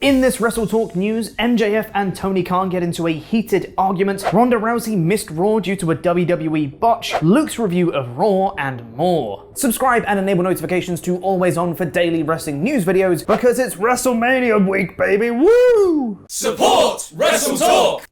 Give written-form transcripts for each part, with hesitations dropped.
In this WrestleTalk news, MJF and Tony Khan get into a heated argument, Ronda Rousey missed Raw due to a WWE botch, Luke's review of Raw, and more. Subscribe and enable notifications to always on for daily wrestling news videos because it's WrestleMania week, baby, woo! Support WrestleTalk!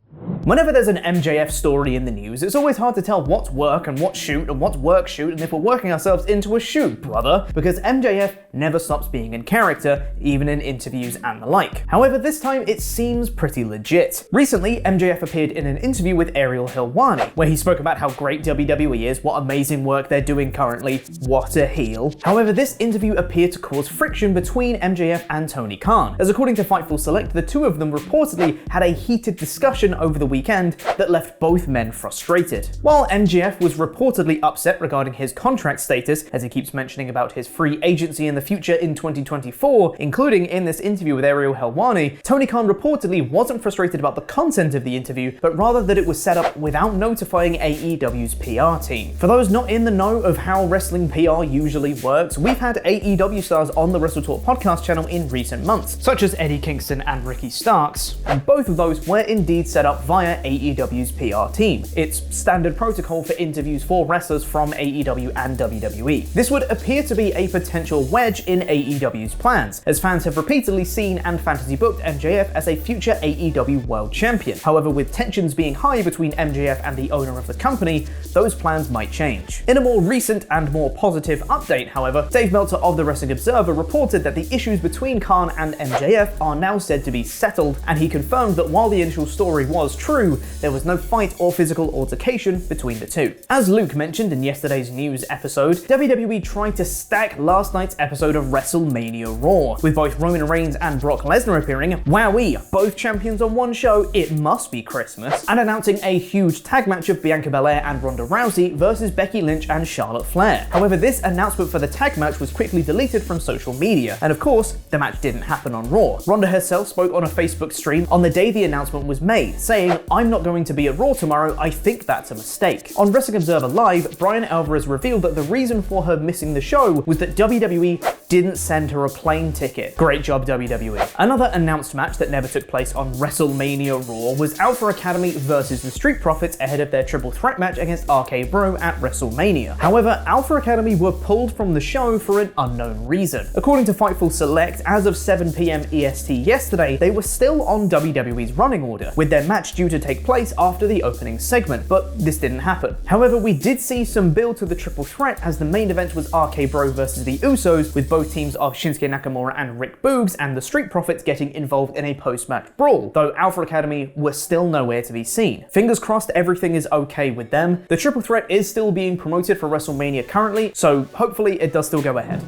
Whenever there's an MJF story in the news, it's always hard to tell what's work and what's shoot and what's work shoot and if we're working ourselves into a shoot, brother, because MJF never stops being in character, even in interviews and the like. However, this time it seems pretty legit. Recently, MJF appeared in an interview with Ariel Helwani, where he spoke about how great WWE is, what amazing work they're doing currently, what a heel. However, this interview appeared to cause friction between MJF and Tony Khan, as according to Fightful Select, the two of them reportedly had a heated discussion over the weekend that left both men frustrated. While MJF was reportedly upset regarding his contract status, as he keeps mentioning about his free agency in the future in 2024, including in this interview with Ariel Helwani, Tony Khan reportedly wasn't frustrated about the content of the interview, but rather that it was set up without notifying AEW's PR team. For those not in the know of how wrestling PR usually works, we've had AEW stars on the WrestleTalk podcast channel in recent months, such as Eddie Kingston and Ricky Starks, and both of those were indeed set up via AEW's PR team. It's standard protocol for interviews for wrestlers from AEW and WWE. This would appear to be a potential wedge in AEW's plans, as fans have repeatedly seen and fantasy booked MJF as a future AEW World Champion. However, with tensions being high between MJF and the owner of the company, those plans might change. In a more recent and more positive update, however, Dave Meltzer of the Wrestling Observer reported that the issues between Khan and MJF are now said to be settled, and he confirmed that while the initial story was true, there was no fight or physical altercation between the two. As Luke mentioned in yesterday's news episode, WWE tried to stack last night's episode of WrestleMania Raw, with both Roman Reigns and Brock Lesnar appearing, wowee, both champions on one show, it must be Christmas, and announcing a huge tag match of Bianca Belair and Ronda Rousey versus Becky Lynch and Charlotte Flair. However, this announcement for the tag match was quickly deleted from social media, and of course, the match didn't happen on Raw. Ronda herself spoke on a Facebook stream on the day the announcement was made, saying, "I'm not going to be at Raw tomorrow, I think that's a mistake." On Wrestling Observer Live, Brian Alvarez revealed that the reason for her missing the show was that WWE didn't send her a plane ticket. Great job, WWE. Another announced match that never took place on WrestleMania Raw was Alpha Academy versus the Street Profits ahead of their triple threat match against RK-Bro at WrestleMania. However, Alpha Academy were pulled from the show for an unknown reason. According to Fightful Select, as of 7 PM EST yesterday, they were still on WWE's running order, with their match due to take place after the opening segment, but this didn't happen. However, we did see some build to the triple threat, as the main event was RK-Bro versus the Usos, with both teams of Shinsuke Nakamura and Rick Boogs and the Street Profits getting involved in a post-match brawl, though Alpha Academy were still nowhere to be seen. Fingers crossed everything is okay with them. The triple threat is still being promoted for WrestleMania currently, so hopefully it does still go ahead.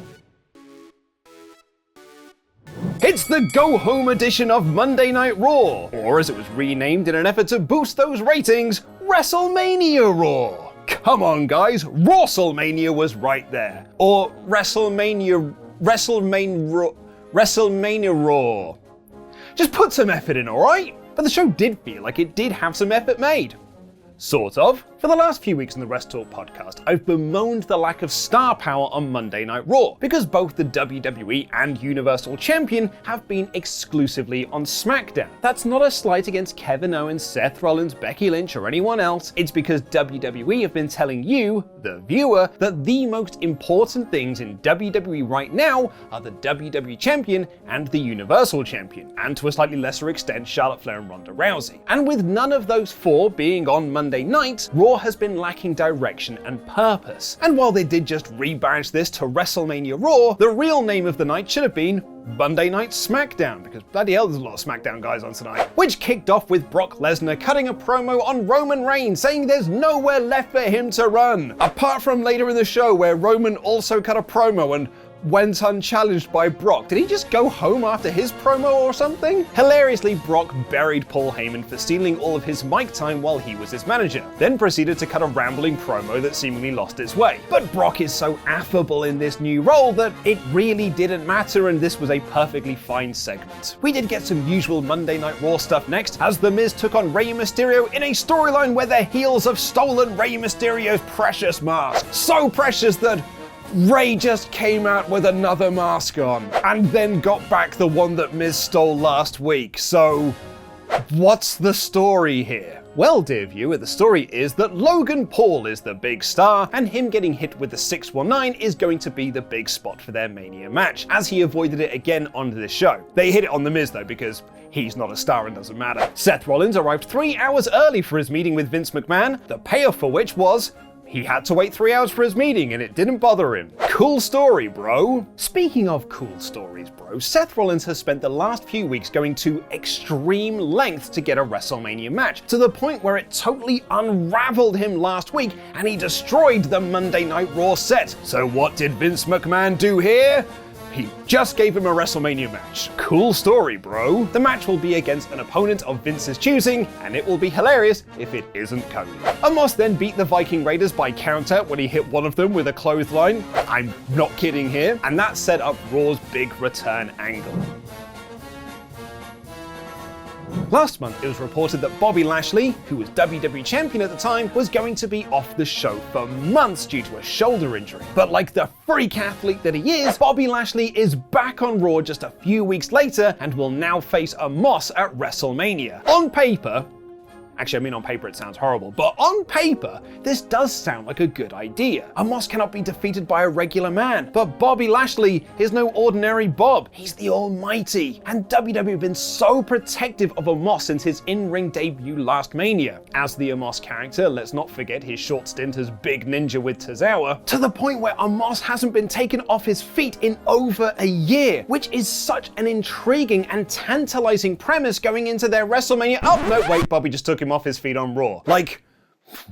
It's the go-home edition of Monday Night Raw, or as it was renamed in an effort to boost those ratings, WrestleMania Raw. Come on guys, WrestleMania was right there. Or WrestleMania Raw. Just put some effort in, alright? But the show did feel like it did have some effort made. Sort of. For the last few weeks on the WrestleTalk podcast, I've bemoaned the lack of star power on Monday Night Raw, because both the WWE and Universal Champion have been exclusively on SmackDown. That's not a slight against Kevin Owens, Seth Rollins, Becky Lynch, or anyone else. It's because WWE have been telling you, the viewer, that the most important things in WWE right now are the WWE Champion and the Universal Champion, and to a slightly lesser extent, Charlotte Flair and Ronda Rousey. And with none of those four being on Monday night, Raw has been lacking direction and purpose. And while they did just rebadge this to WrestleMania Raw, the real name of the night should have been Monday Night SmackDown, because bloody hell there's a lot of SmackDown guys on tonight. Which kicked off with Brock Lesnar cutting a promo on Roman Reigns, saying there's nowhere left for him to run. Apart from later in the show where Roman also cut a promo and went unchallenged by Brock. Did he just go home after his promo or something? Hilariously, Brock buried Paul Heyman for stealing all of his mic time while he was his manager, then proceeded to cut a rambling promo that seemingly lost its way. But Brock is so affable in this new role that it really didn't matter, and this was a perfectly fine segment. We did get some usual Monday Night Raw stuff next, as The Miz took on Rey Mysterio in a storyline where the heels have stolen Rey Mysterio's precious mask. So precious that Ray just came out with another mask on, and then got back the one that Miz stole last week, so what's the story here? Well, dear viewer, the story is that Logan Paul is the big star, and him getting hit with the 619 is going to be the big spot for their Mania match, as he avoided it again on this show. They hit it on The Miz though, because he's not a star and doesn't matter. Seth Rollins arrived 3 hours early for his meeting with Vince McMahon, the payoff for which was he had to wait 3 hours for his meeting and it didn't bother him. Cool story, bro. Speaking of cool stories, bro, Seth Rollins has spent the last few weeks going to extreme lengths to get a WrestleMania match, to the point where it totally unraveled him last week and he destroyed the Monday Night Raw set. So what did Vince McMahon do here? He just gave him a WrestleMania match. Cool story, bro. The match will be against an opponent of Vince's choosing, and it will be hilarious if it isn't Cody. Omos then beat the Viking Raiders by counter when he hit one of them with a clothesline. I'm not kidding here. And that set up Raw's big return angle. Last month, it was reported that Bobby Lashley, who was WWE Champion at the time, was going to be off the show for months due to a shoulder injury. But like the freak athlete that he is, Bobby Lashley is back on Raw just a few weeks later and will now face Omos at WrestleMania. On paper, actually, I mean on paper it sounds horrible, but on paper, this does sound like a good idea. Omos cannot be defeated by a regular man, but Bobby Lashley is no ordinary Bob. He's the Almighty. And WWE have been so protective of Omos since his in-ring debut last Mania. As the Omos character, let's not forget his short stint as Big Ninja with Tozawa, to the point where Omos hasn't been taken off his feet in over a year, which is such an intriguing and tantalizing premise going into their WrestleMania. Oh, no, wait, Bobby just took him off his feet on Raw. Like,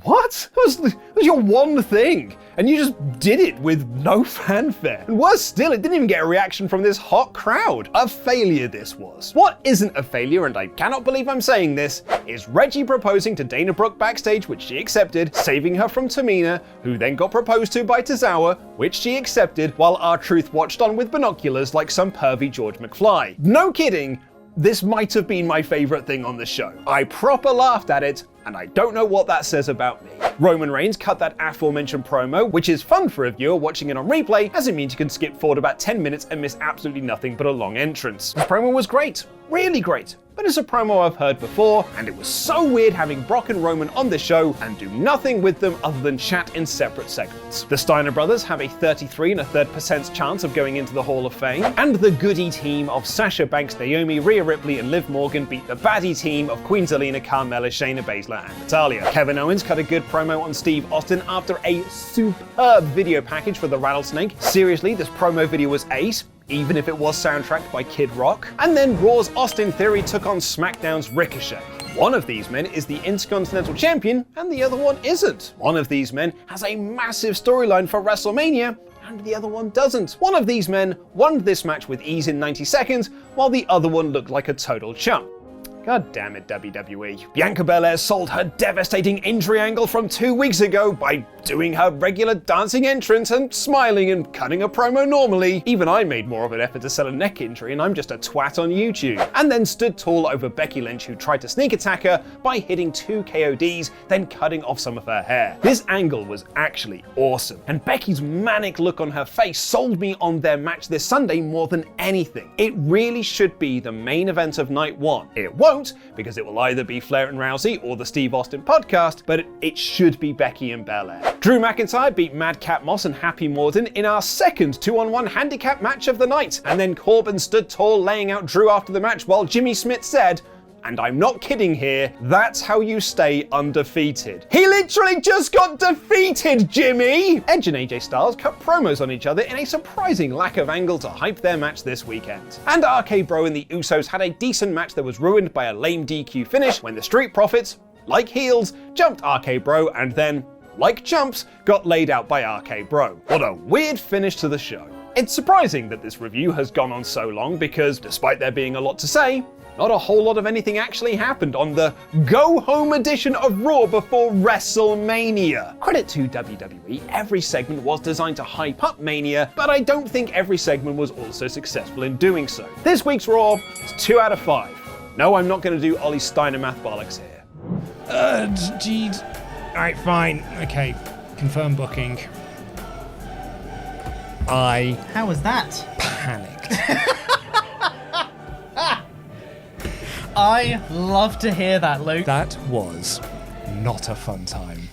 what? That was your one thing, and you just did it with no fanfare. And worse still, it didn't even get a reaction from this hot crowd. A failure this was. What isn't a failure, and I cannot believe I'm saying this, is Reggie proposing to Dana Brooke backstage, which she accepted, saving her from Tamina, who then got proposed to by Tozawa, which she accepted, while R-Truth watched on with binoculars like some pervy George McFly. No kidding. This might have been my favorite thing on the show. I proper laughed at it, and I don't know what that says about me. Roman Reigns cut that aforementioned promo, which is fun for a viewer watching it on replay, as it means you can skip forward about 10 minutes and miss absolutely nothing but a long entrance. The promo was great, really great, but it's a promo I've heard before, and it was so weird having Brock and Roman on the show and do nothing with them other than chat in separate segments. The Steiner brothers have a 33 1/3% chance of going into the Hall of Fame, and the goody team of Sasha Banks, Naomi, Rhea Ripley, and Liv Morgan beat the baddie team of Queen Zelina, Carmella, Shayna Baszler, and Natalya. Kevin Owens cut a good promo on Steve Austin after a superb video package for the Rattlesnake. Seriously, this promo video was ace, even if it was soundtracked by Kid Rock. And then Raw's Austin Theory took on SmackDown's Ricochet. One of these men is the Intercontinental Champion, and the other one isn't. One of these men has a massive storyline for WrestleMania, and the other one doesn't. One of these men won this match with ease in 90 seconds, while the other one looked like a total chump. God damn it, WWE. Bianca Belair sold her devastating injury angle from 2 weeks ago by doing her regular dancing entrance and smiling and cutting a promo normally. Even I made more of an effort to sell a neck injury, and I'm just a twat on YouTube. And then stood tall over Becky Lynch, who tried to sneak attack her by hitting 2 KODs, then cutting off some of her hair. This angle was actually awesome, and Becky's manic look on her face sold me on their match this Sunday more than anything. It really should be the main event of night one. It won't, because it will either be Flair and Rousey or the Steve Austin podcast, but it should be Becky and Belair. Drew McIntyre beat Madcap Moss and Happy Morton in our second 2-on-1 handicap match of the night, and then Corbin stood tall laying out Drew after the match while Jimmy Smith said, and I'm not kidding here, that's how you stay undefeated. He literally just got defeated, Jimmy! Edge and AJ Styles cut promos on each other in a surprising lack of angle to hype their match this weekend. And RK Bro and the Usos had a decent match that was ruined by a lame DQ finish when the Street Profits, like heels, jumped RK Bro and then, like chumps, got laid out by RK Bro. What a weird finish to the show. It's surprising that this review has gone on so long because, despite there being a lot to say, not a whole lot of anything actually happened on the go-home edition of Raw before WrestleMania. Credit to WWE, every segment was designed to hype up Mania, but I don't think every segment was also successful in doing so. This week's Raw is 2 out of 5. No, I'm not going to do Ollie Steiner mathbolics here. Jeez. Alright, fine. Okay, confirm booking. I How was that? panicked. I love to hear that, Luke. That was not a fun time.